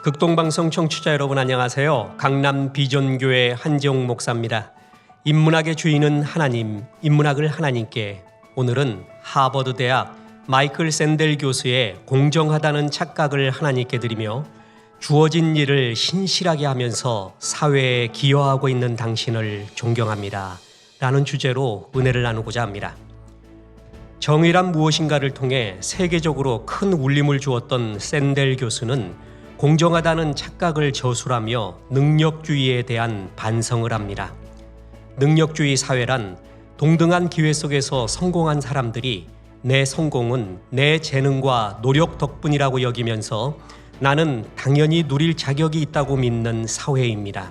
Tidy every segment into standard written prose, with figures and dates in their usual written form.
극동방송 청취자 여러분 안녕하세요. 강남 비전교회 한재홍 목사입니다. 인문학의 주인은 하나님, 인문학을 하나님께. 오늘은 하버드 대학 마이클 샌델 교수의 공정하다는 착각을 하나님께 드리며 주어진 일을 신실하게 하면서 사회에 기여하고 있는 당신을 존경합니다. 라는 주제로 은혜를 나누고자 합니다. 정의란 무엇인가를 통해 세계적으로 큰 울림을 주었던 샌델 교수는 공정하다는 착각을 저술하며 능력주의에 대한 반성을 합니다. 능력주의 사회란 동등한 기회 속에서 성공한 사람들이 내 성공은 내 재능과 노력 덕분이라고 여기면서 나는 당연히 누릴 자격이 있다고 믿는 사회입니다.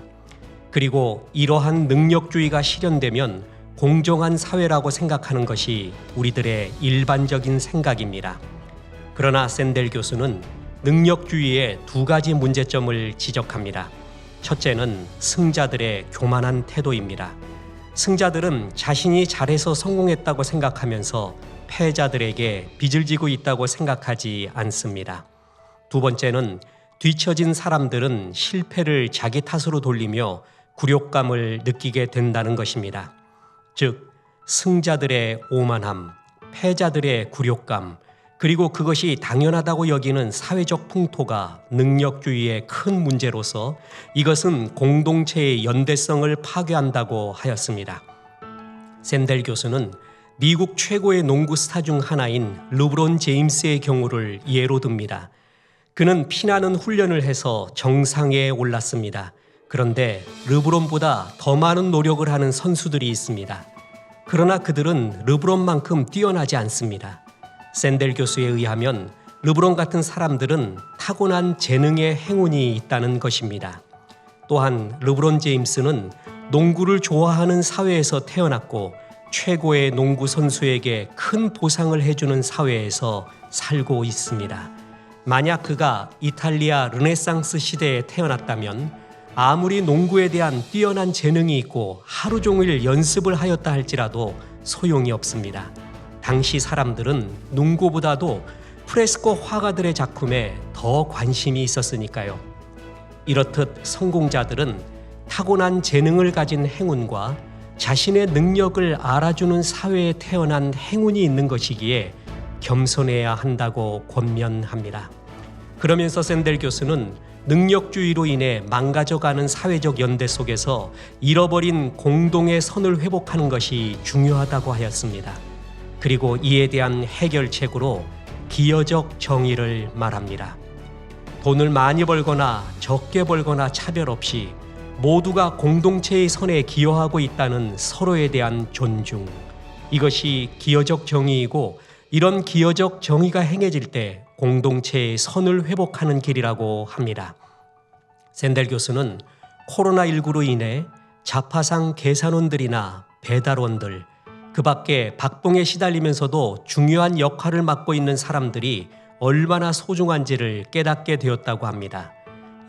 그리고 이러한 능력주의가 실현되면 공정한 사회라고 생각하는 것이 우리들의 일반적인 생각입니다. 그러나 샌델 교수는 능력주의의 두 가지 문제점을 지적합니다. 첫째는 승자들의 교만한 태도입니다. 승자들은 자신이 잘해서 성공했다고 생각하면서 패자들에게 빚을 지고 있다고 생각하지 않습니다. 두 번째는 뒤처진 사람들은 실패를 자기 탓으로 돌리며 굴욕감을 느끼게 된다는 것입니다. 즉, 승자들의 오만함, 패자들의 굴욕감, 그리고 그것이 당연하다고 여기는 사회적 풍토가 능력주의의 큰 문제로서 이것은 공동체의 연대성을 파괴한다고 하였습니다. 샌델 교수는 미국 최고의 농구 스타 중 하나인 르브론 제임스의 경우를 예로 듭니다. 그는 피나는 훈련을 해서 정상에 올랐습니다. 그런데 르브론보다 더 많은 노력을 하는 선수들이 있습니다. 그러나 그들은 르브론만큼 뛰어나지 않습니다. 샌델 교수에 의하면 르브론 같은 사람들은 타고난 재능의 행운이 있다는 것입니다. 또한 르브론 제임스는 농구를 좋아하는 사회에서 태어났고 최고의 농구 선수에게 큰 보상을 해주는 사회에서 살고 있습니다. 만약 그가 이탈리아 르네상스 시대에 태어났다면 아무리 농구에 대한 뛰어난 재능이 있고 하루 종일 연습을 하였다 할지라도 소용이 없습니다. 당시 사람들은 농구보다도 프레스코 화가들의 작품에 더 관심이 있었으니까요. 이렇듯 성공자들은 타고난 재능을 가진 행운과 자신의 능력을 알아주는 사회에 태어난 행운이 있는 것이기에 겸손해야 한다고 권면합니다. 그러면서 샌델 교수는 능력주의로 인해 망가져가는 사회적 연대 속에서 잃어버린 공동의 선을 회복하는 것이 중요하다고 하였습니다. 그리고 이에 대한 해결책으로 기여적 정의를 말합니다. 돈을 많이 벌거나 적게 벌거나 차별 없이 모두가 공동체의 선에 기여하고 있다는 서로에 대한 존중. 이것이 기여적 정의이고 이런 기여적 정의가 행해질 때 공동체의 선을 회복하는 길이라고 합니다. 샌델 교수는 코로나19로 인해 자파상 계산원들이나 배달원들, 그 밖에 박봉에 시달리면서도 중요한 역할을 맡고 있는 사람들이 얼마나 소중한지를 깨닫게 되었다고 합니다.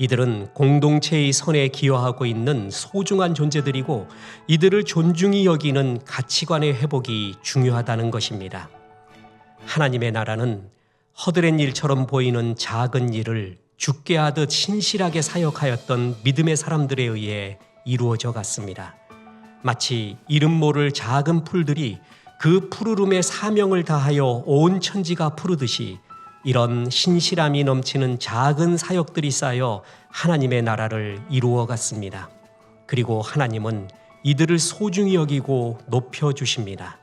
이들은 공동체의 선에 기여하고 있는 소중한 존재들이고 이들을 존중히 여기는 가치관의 회복이 중요하다는 것입니다. 하나님의 나라는 허드렛 일처럼 보이는 작은 일을 죽게 하듯 신실하게 사역하였던 믿음의 사람들에 의해 이루어져 갔습니다. 마치 이름 모를 작은 풀들이 그 푸르름의 사명을 다하여 온 천지가 푸르듯이 이런 신실함이 넘치는 작은 사역들이 쌓여 하나님의 나라를 이루어 갔습니다. 그리고 하나님은 이들을 소중히 여기고 높여주십니다.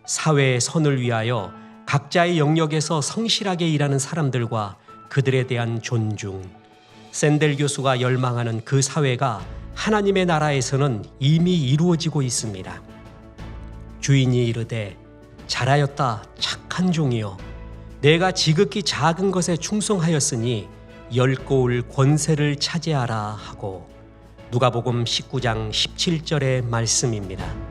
사회의 선을 위하여 각자의 영역에서 성실하게 일하는 사람들과 그들에 대한 존중, 샌델 교수가 열망하는 그 사회가 하나님의 나라에서는 이미 이루어지고 있습니다. 주인이 이르되 잘하였다 착한 종이여 내가 지극히 작은 것에 충성하였으니 10고을 권세를 차지하라 하고 누가복음 19장 17절의 말씀입니다.